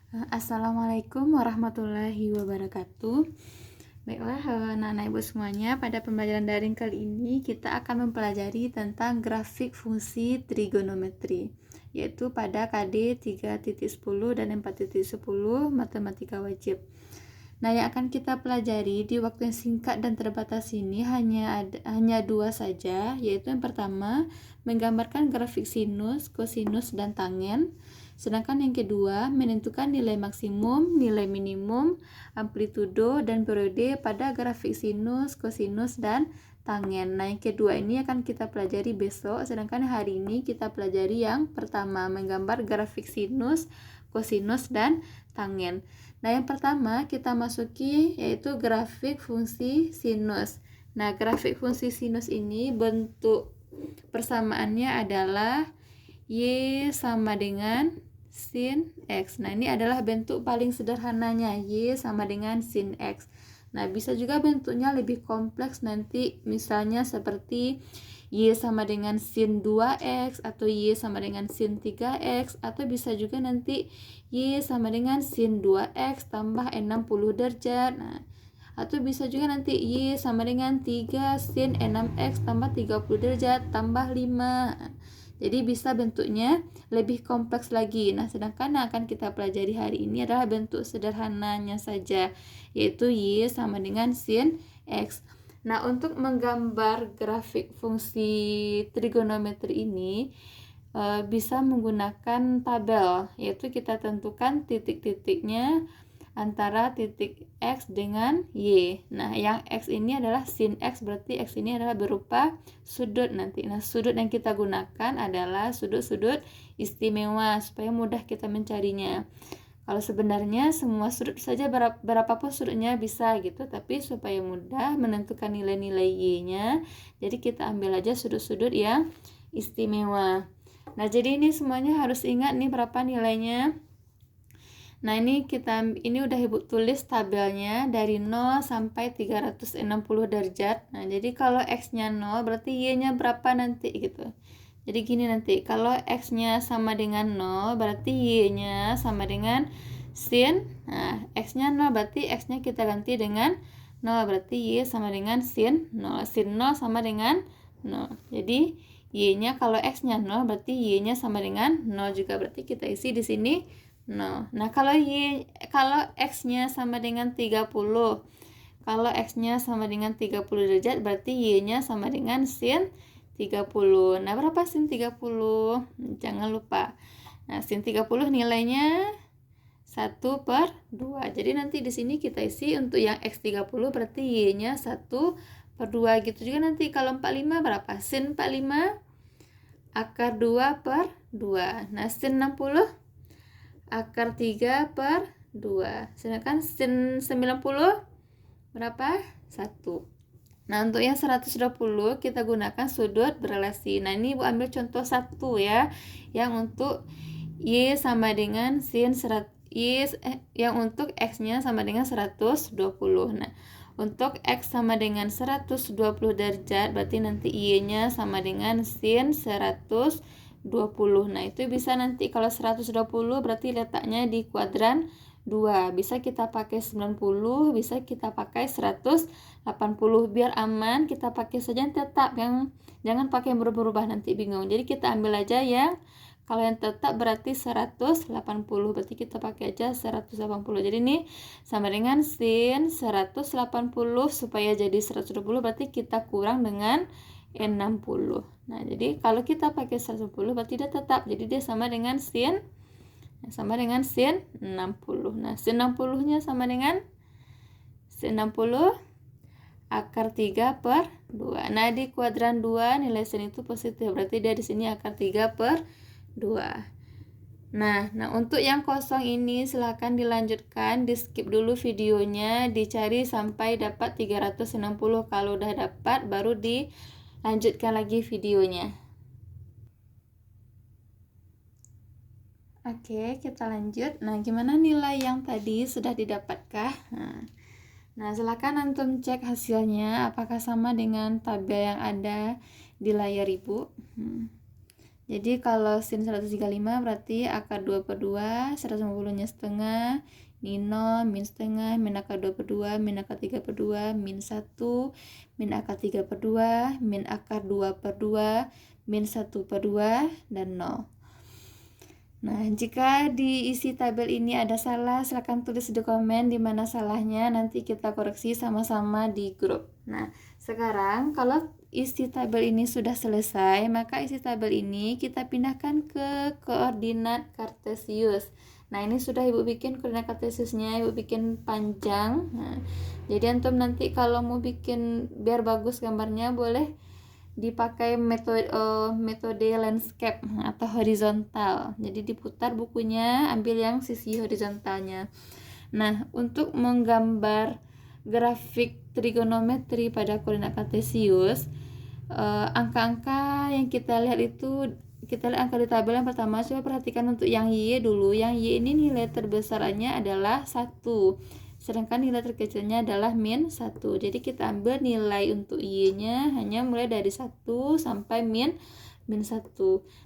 Assalamualaikum warahmatullahi wabarakatuh. Baiklah, anak-anak ibu semuanya, pada pembelajaran daring kali ini kita akan mempelajari tentang grafik fungsi trigonometri, yaitu pada KD 3.10 dan 4.10 matematika wajib. Nah, yang akan kita pelajari di waktu yang singkat dan terbatas ini hanya dua saja, yaitu yang pertama menggambarkan grafik sinus, kosinus, dan tangen. Sedangkan yang kedua, menentukan nilai maksimum, nilai minimum, amplitudo, dan periode pada grafik sinus, kosinus, dan tangen. Nah, yang kedua ini akan kita pelajari besok, sedangkan hari ini kita pelajari yang pertama, menggambar grafik sinus, kosinus, dan tangen. Nah, yang pertama kita masuki yaitu grafik fungsi sinus. Nah, grafik fungsi sinus ini bentuk persamaannya adalah Y sama dengan sin X. Nah, ini adalah bentuk paling sederhananya, Y sama dengan sin X. Nah, bisa juga bentuknya lebih kompleks nanti, misalnya seperti Y sama dengan sin 2X, atau Y sama dengan sin 3X, atau bisa juga nanti Y sama dengan sin 2X tambah 60 derajat. Nah, atau bisa juga nanti Y sama dengan 3 sin 6X tambah 30 derajat tambah 5. Jadi bisa bentuknya lebih kompleks lagi. Nah, sedangkan yang akan kita pelajari hari ini adalah bentuk sederhananya saja, yaitu Y sama dengan sin X. Nah, untuk menggambar grafik fungsi trigonometri ini bisa menggunakan tabel, yaitu kita tentukan titik-titiknya antara titik X dengan Y. Nah, yang X ini adalah sin X, berarti X ini adalah berupa sudut nanti. Nah, sudut yang kita gunakan adalah sudut-sudut istimewa supaya mudah kita mencarinya. Kalau sebenarnya semua sudut saja berapapun sudutnya bisa gitu, tapi supaya mudah menentukan nilai-nilai Y-nya, jadi kita ambil aja sudut-sudut yang istimewa. Nah, jadi ini semuanya harus ingat nih berapa nilainya. Nah, ini udah Ibu tulis tabelnya dari 0 sampai 360 derajat. Nah, jadi kalau X-nya 0 berarti Y-nya berapa nanti gitu. Jadi gini nanti, kalau X-nya sama dengan 0 berarti Y-nya sama dengan sin. Nah, X-nya 0 berarti X-nya kita ganti dengan 0, berarti Y sama dengan sin 0. Sin 0 sama dengan 0. Jadi Y-nya kalau X-nya 0 berarti Y-nya sama dengan 0 juga, berarti kita isi di sini 0. Nah, kalau X-nya sama dengan 30. Kalau X-nya sama dengan 30 derajat, berarti Y-nya sama dengan sin 30. Nah, berapa sin 30? Jangan lupa. Nah, sin 30 nilainya 1/2. Jadi nanti di sini kita isi untuk yang X30 berarti Y-nya 1/2. Gitu juga nanti kalau 45 berapa? Sin 45 akar 2/2. Nah, sin 60 akar 3/2. Sedangkan sin 90 berapa? 1. Nah, untuk yang 120 kita gunakan sudut berelasi. Nah, ini Ibu ambil contoh 1 ya, yang untuk Y sama dengan sin yang untuk X-nya sama dengan 120. Nah, untuk X sama dengan 120 derajat, berarti nanti Y-nya sama dengan sin 120. Nah, itu bisa nanti kalau 120 berarti letaknya di kuadran 2. Bisa kita pakai 90, bisa kita pakai 180. Biar aman kita pakai saja yang tetap, yang jangan pakai yang berubah-ubah nanti bingung. Jadi kita ambil aja yang kalau yang tetap berarti 180, berarti kita pakai aja 180. Jadi ini sama dengan sin 180, supaya jadi 120 berarti kita kurang dengan 60. Nah, jadi kalau kita pakai 110 berarti dia tetap. Jadi dia sama dengan sin 60. Nah, sin 60-nya sama dengan sin 60 akar 3/2. Nah, di kuadran 2 nilai sin itu positif, berarti dia di sini akar 3/2. Nah, untuk yang kosong ini silahkan dilanjutkan, di skip dulu videonya, dicari sampai dapat 360. Kalau udah dapat baru dilanjutkan lagi videonya. Oke, kita lanjut. Nah, gimana nilai yang tadi sudah didapatkah? Nah, silakan antum cek hasilnya apakah sama dengan tabel yang ada di layar Ibu. Jadi kalau sin 135 berarti akar 2 per 2, 150 nya setengah, ini 0, min setengah, min akar 2 per 2, min akar 3 per 2, min 1, min akar 3 per 2, min akar 2 per 2, min 1 per 2, dan 0. Nah, jika diisi tabel ini ada salah, silahkan tulis di komen di mana salahnya, nanti kita koreksi sama-sama di grup. Nah, sekarang kalau isi tabel ini sudah selesai, maka isi tabel ini kita pindahkan ke koordinat kartesius. Nah, ini sudah Ibu bikin koordinat kartesiusnya, Ibu bikin panjang. Nah, jadi antum nanti kalau mau bikin biar bagus gambarnya, boleh dipakai metode landscape atau horizontal. Jadi diputar bukunya, ambil yang sisi horizontalnya. Nah, untuk menggambar grafik trigonometri pada koordinat kartesius, angka-angka yang kita lihat itu, kita lihat angka di tabel yang pertama. Coba perhatikan untuk yang Y dulu. Yang Y ini nilai terbesarnya adalah 1, sedangkan nilai terkecilnya adalah min 1. Jadi kita ambil nilai untuk Y nya hanya mulai dari 1 sampai min 1.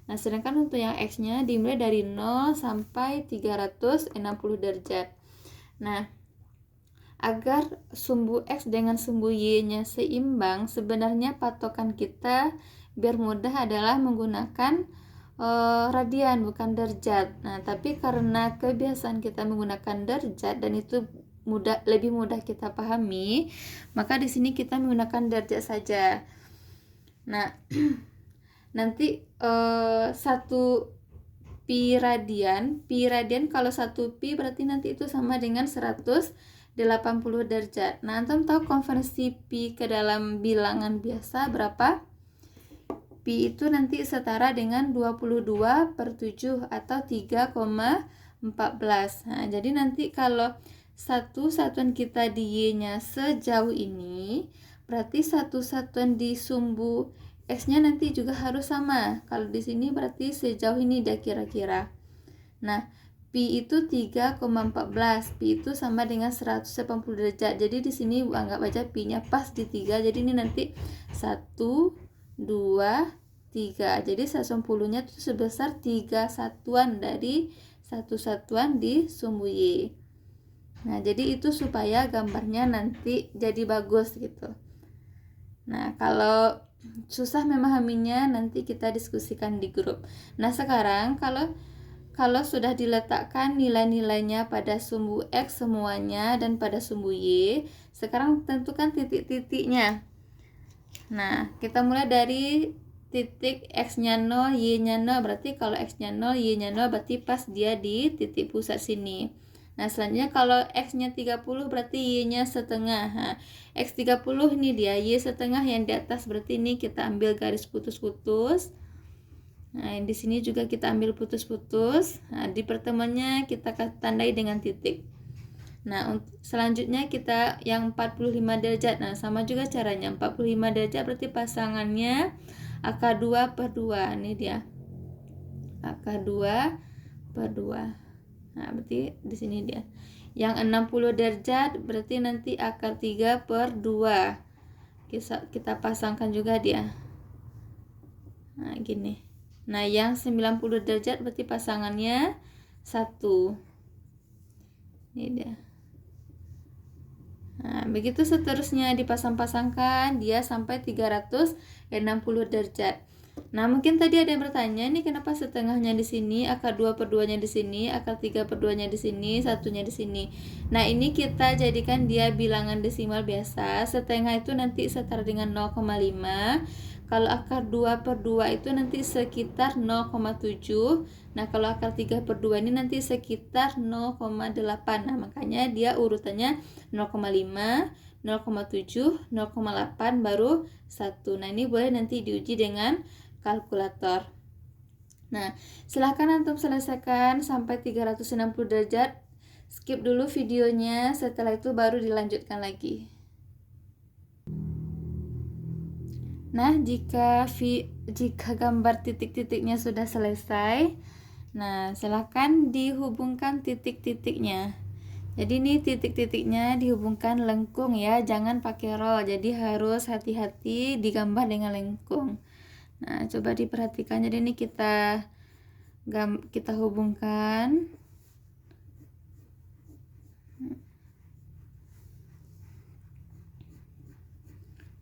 Nah, sedangkan untuk yang X nya dimulai dari 0 sampai 360 derajat. Nah, agar sumbu X dengan sumbu Y nya seimbang, sebenarnya patokan kita biar mudah adalah menggunakan radian bukan derajat. Nah, tapi karena kebiasaan kita menggunakan derajat dan itu lebih mudah kita pahami, maka di sini kita menggunakan derajat saja. Nah, nanti 1 pi radian kalau 1 pi berarti nanti itu sama dengan 180 derajat. Nah, antum tahu konversi pi ke dalam bilangan biasa berapa? Pi itu nanti setara dengan 22 per 7 atau 3,14. Nah, jadi nanti kalau satu satuan kita di Y nya sejauh ini, berarti satu satuan di sumbu X nya nanti juga harus sama. Kalau di sini berarti sejauh ini dia kira-kira. Nah, pi itu 3,14. Pi itu sama dengan 180 derajat. Jadi di sini anggap aja pi nya pas di 3. Jadi ini nanti 1 2 3. Jadi 180 nya itu sebesar 3 satuan dari satu satuan di sumbu Y. Nah, jadi itu supaya gambarnya nanti jadi bagus gitu. Nah, kalau susah memahaminya nanti kita diskusikan di grup. Nah, sekarang kalau sudah diletakkan nilai-nilainya pada sumbu X semuanya dan pada sumbu Y, sekarang tentukan titik-titiknya. Nah, kita mulai dari titik X-nya 0, Y-nya 0, berarti kalau X-nya 0, Y-nya 0, berarti pas dia di titik pusat sini. Nah, selanjutnya kalau X-nya 30 berarti Y-nya setengah. Nah, X 30 ini dia, Y setengah yang di atas, berarti ini kita ambil garis putus-putus. Nah, di sini juga kita ambil putus-putus. Nah, di pertemuannya kita tandai dengan titik. Nah, selanjutnya kita yang 45 derajat. Nah, sama juga caranya. 45 derajat berarti pasangannya akar 2 per 2. Ini dia. Akar 2 per 2. Nah, berarti di sini dia. Yang 60 derajat berarti nanti akar 3 per 2. Kita pasangkan juga dia. Nah, gini. Nah, yang 90 derajat berarti pasangannya 1. Ini dia. Nah, begitu seterusnya dipasang-pasangkan dia sampai 360 derajat. Nah, mungkin tadi ada yang bertanya, ini kenapa setengahnya di sini, akar 2 per 2-nya di sini, akar 3 per 2-nya di sini, satunya di sini. Nah, ini kita jadikan dia bilangan desimal biasa. Setengah itu nanti setara dengan 0,5. Kalau akar 2 per 2 itu nanti sekitar 0,7. Nah, kalau akar 3 per 2 ini nanti sekitar 0,8. Nah, makanya dia urutannya 0,5, 0,7, 0,8 baru 1. Nah, ini boleh nanti diuji dengan kalkulator. Nah, silahkan antum selesaikan sampai 360 derajat. Skip dulu videonya, setelah itu baru dilanjutkan lagi. Nah, jika gambar titik-titiknya sudah selesai, nah silahkan dihubungkan titik-titiknya. Jadi ini titik-titiknya dihubungkan lengkung ya, jangan pakai roll. Jadi harus hati-hati digambar dengan lengkung. Nah, coba diperhatikan. Jadi ini kita hubungkan.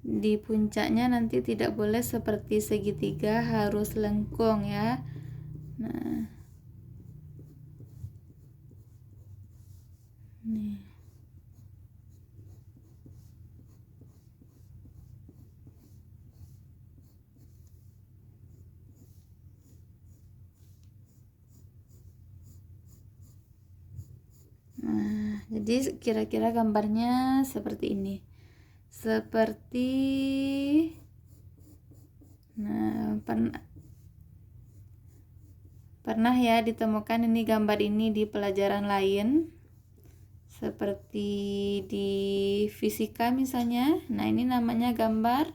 Di puncaknya nanti tidak boleh seperti segitiga, harus lengkung ya. Nah, nih. Nah, jadi kira-kira gambarnya seperti ini. Pernah ya ditemukan ini gambar ini di pelajaran lain, seperti di fisika misalnya. Nah, ini namanya gambar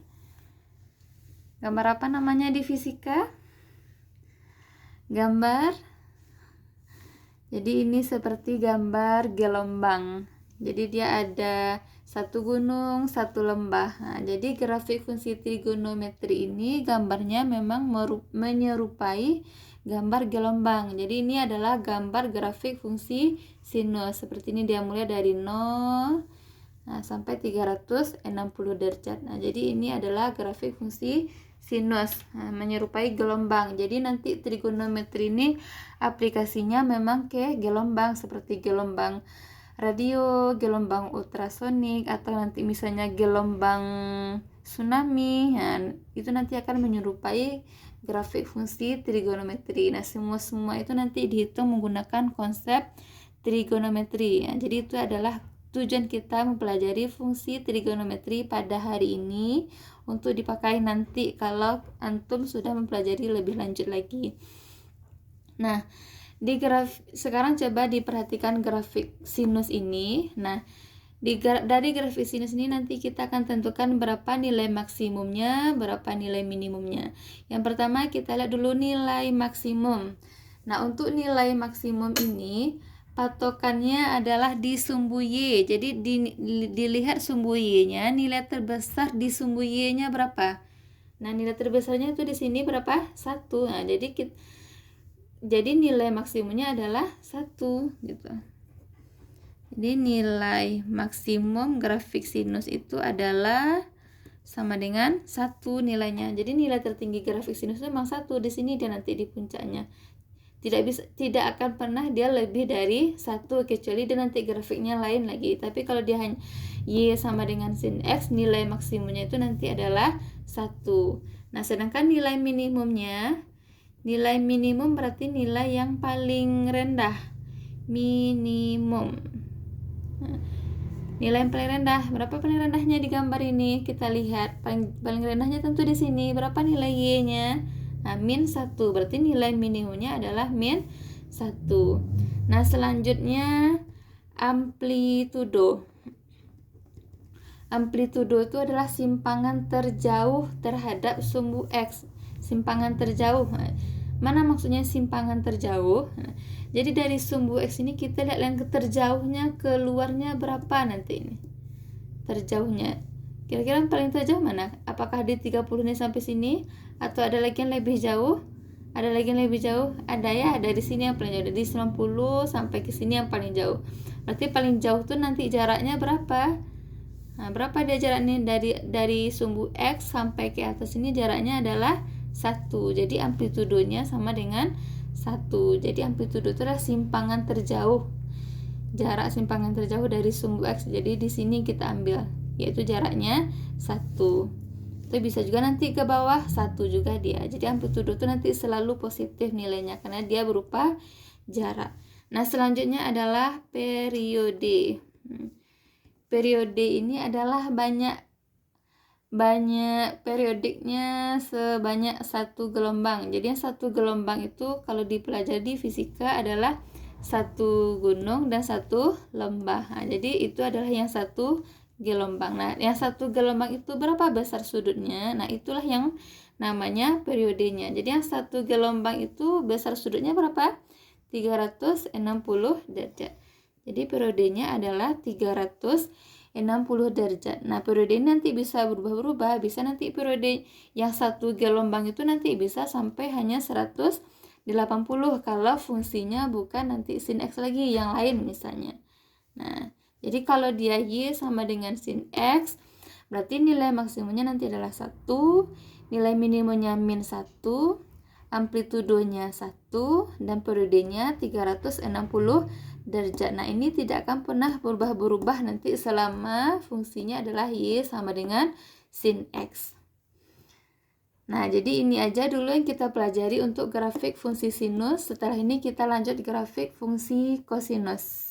apa namanya di fisika? Jadi ini seperti gambar gelombang. Jadi dia ada satu gunung, satu lembah. Nah, jadi grafik fungsi trigonometri ini gambarnya memang menyerupai gambar gelombang. Jadi ini adalah gambar grafik fungsi sinus. Seperti ini dia mulai dari 0 sampai 360 derajat. Nah, jadi ini adalah grafik fungsi sinus, menyerupai gelombang. Jadi nanti trigonometri ini aplikasinya memang ke gelombang, seperti gelombang radio, gelombang ultrasonik, atau nanti misalnya gelombang tsunami. Nah, itu nanti akan menyerupai grafik fungsi trigonometri. Nah, semua itu nanti dihitung menggunakan konsep trigonometri. Nah, jadi itu adalah tujuan kita mempelajari fungsi trigonometri pada hari ini untuk dipakai nanti kalau antum sudah mempelajari lebih lanjut lagi. Nah, sekarang coba diperhatikan grafik sinus ini. Nah, dari grafik sinus ini nanti kita akan tentukan berapa nilai maksimumnya, berapa nilai minimumnya. Yang pertama kita lihat dulu nilai maksimum. Nah, untuk nilai maksimum ini patokannya adalah di sumbu Y. Jadi dilihat sumbu Y-nya, nilai terbesar di sumbu Y-nya berapa? Nah, nilai terbesarnya itu di sini berapa? 1. Nah, jadi nilai maksimumnya adalah 1 gitu. Jadi nilai maksimum grafik sinus itu adalah sama dengan 1 nilainya. Jadi nilai tertinggi grafik sinus itu memang 1 di sini dan nanti di puncaknya. Tidak akan pernah dia lebih dari 1, kecuali dia nanti grafiknya lain lagi. Tapi kalau dia hanya Y sama dengan sin X, nilai maksimumnya itu nanti adalah 1. Nah, sedangkan nilai minimumnya, nilai minimum berarti nilai yang paling rendah, minimum. Nah, nilai yang paling rendah, berapa paling rendahnya di gambar ini? Kita lihat paling rendahnya tentu di sini. Berapa nilai Y-nya? Nah, min 1, berarti nilai minimumnya adalah min 1. Nah, selanjutnya amplitudo. Amplitudo itu adalah simpangan terjauh terhadap sumbu X. Simpangan terjauh. Mana maksudnya simpangan terjauh? Jadi dari sumbu X ini kita lihat yang terjauhnya, keluarnya berapa nanti ini. Terjauhnya. Kira-kira yang paling terjauh mana? Apakah di 30 ini sampai sini? Atau ada lagi yang lebih jauh? Ada lagi yang lebih jauh? Ada ya, dari sini yang paling jauh. Dari 90 sampai ke sini yang paling jauh. Berarti paling jauh tuh nanti jaraknya berapa? Nah, berapa dia jaraknya dari sumbu X sampai ke atas ini jaraknya adalah 1. Jadi amplitudonya sama dengan 1. Jadi amplitudo itu adalah simpangan terjauh. Jarak simpangan terjauh dari sumbu X. Jadi di sini kita ambil, yaitu jaraknya 1. Itu bisa juga nanti ke bawah 1 juga dia. Jadi amplitudo itu nanti selalu positif nilainya karena dia berupa jarak. Nah, selanjutnya adalah periode. Periode ini adalah banyak periodiknya sebanyak 1 gelombang. Jadi yang 1 gelombang itu kalau dipelajari di fisika adalah 1 gunung dan 1 lembah. Nah, jadi itu adalah yang 1 gelombang. Nah, yang 1 gelombang itu berapa besar sudutnya? Nah, itulah yang namanya periodenya. Jadi yang 1 gelombang itu besar sudutnya berapa? 360 derajat. Jadi periodenya adalah 360 60 derajat. Nah, periode ini nanti bisa berubah-ubah, bisa nanti periode yang satu gelombang itu nanti bisa sampai hanya 180 kalau fungsinya bukan nanti sin X lagi, yang lain misalnya. Nah, jadi kalau dia Y sama dengan sin X, berarti nilai maksimumnya nanti adalah 1, nilai minimumnya min 1, amplitudonya 1, dan periodenya 360 derajat. Nah, ini tidak akan pernah berubah-berubah nanti selama fungsinya adalah Y sama dengan sin X. Nah, jadi ini aja dulu yang kita pelajari untuk grafik fungsi sinus. Setelah ini kita lanjut grafik fungsi kosinus.